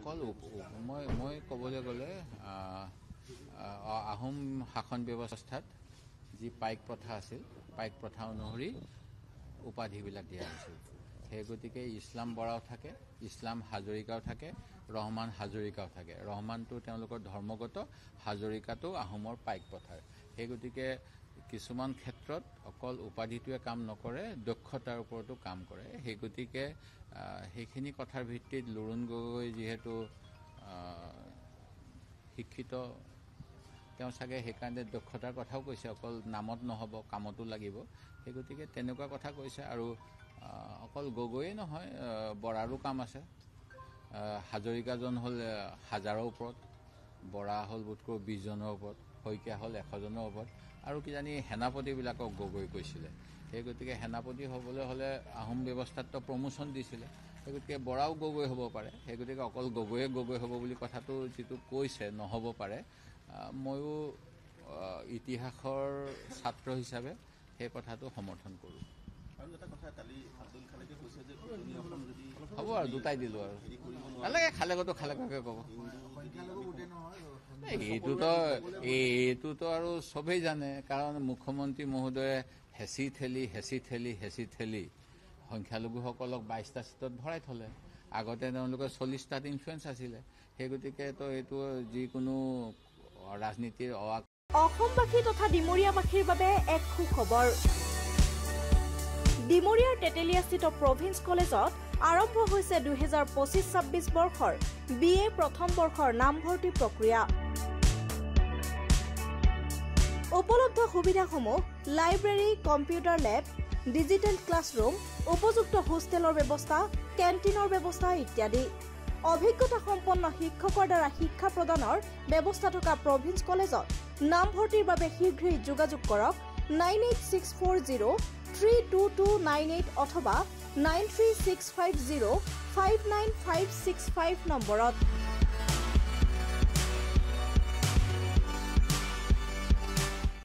অকল মই ক'বলৈ গ'লে আহোম শাসন ব্যৱস্থাত যি পাইক প্ৰথা আছিল, পাইক প্ৰথা অনুসৰি উপাধিবিলাক দিয়া হৈছিল। সেই গতিকে ইছলাম বৰাও থাকে, ইছলাম হাজৰিকাও থাকে, ৰহমান হাজৰিকাও থাকে। ৰহমানটো তেওঁলোকৰ ধৰ্মগত, হাজৰিকাটো আহোমৰ পাইক প্ৰথাৰ। সেই গতিকে কিছুমান ক্ষেত্ৰত অকল উপাধিটোৱে কাম নকৰে, দক্ষতাৰ ওপৰতো কাম কৰে। সেই গতিকে সেইখিনি কথাৰ ভিত্তিত লুৰুণ গগৈ যিহেতু শিক্ষিত, তেওঁ চাগে সেইকাৰণে দক্ষতাৰ কথাও কৈছে, অকল নামত নহ'ব, কামতো লাগিব। সেই গতিকে তেনেকুৱা কথা কৈছে। আৰু অকল গগৈয়ে নহয়, বৰাৰো কাম আছে। হাজৰিকাজন হ'ল 1000ৰ ওপৰত, বৰা হ'ল বোধকৰো 20জনৰ ওপৰত, শইকীয়া হ'ল 100জনৰ ওপৰত, আৰু কিজানি সেনাপতিবিলাকক গগৈ কৈছিলে। সেই গতিকে সেনাপতি হ'বলৈ হ'লে আহোম ব্যৱস্থাততো প্ৰমোশ্যন দিছিলে। সেই গতিকে বৰাও গগৈ হ'ব পাৰে। সেই গতিকে অকল গগৈয়ে গগৈ হ'ব বুলি কথাটো যিটো কৈছে নহ'ব পাৰে। ময়ো ইতিহাসৰ ছাত্ৰ হিচাপে সেই কথাটো সমৰ্থন কৰোঁ। হ'ব আৰু দুটাই দিলোঁ আৰু নালাগে, খালেগতো খালেগকে ক'ব। এইটোতো আৰু চবেই জানে, কাৰণ মুখ্যমন্ত্ৰী মহোদয়ে হেঁচি ঠেলি সংখ্যালঘুসকলক 22টা চিটত ভৰাই থ'লে। আগতে তেওঁলোকৰ 40টাত ইনফ্লুৱেঞ্চ আছিলে। সেই গতিকেতো এইটো যিকোনো ৰাজনীতিৰ অসমবাসী তথা ডিমৰীয়াবাসীৰ বাবে এক সুখবৰ। ডিমৰীয়াৰ তেতেলীয়াস্থিত প্ৰভিন্স কলেজত আৰম্ভ হৈছে 2025-26 বৰ্ষৰ BA প্ৰথম বৰ্ষৰ নামভৰ্তি প্ৰক্ৰিয়া। উপলব্ধ সুবিধাসমূহ লাইব্ৰেৰী, কম্পিউটাৰ লেব, ডিজিটেল ক্লাছৰুম, উপযুক্ত হোষ্টেলৰ ব্যৱস্থা, কেণ্টিনৰ ব্যৱস্থা ইত্যাদি। অভিজ্ঞতা সম্পন্ন শিক্ষকৰ দ্বাৰা শিক্ষা প্ৰদানৰ ব্যৱস্থা থকা প্ৰভিন্স কলেজত নামভৰ্তিৰ বাবে শীঘ্ৰেই যোগাযোগ কৰক 9864032298 অথবা 93650595565 নম্বৰত।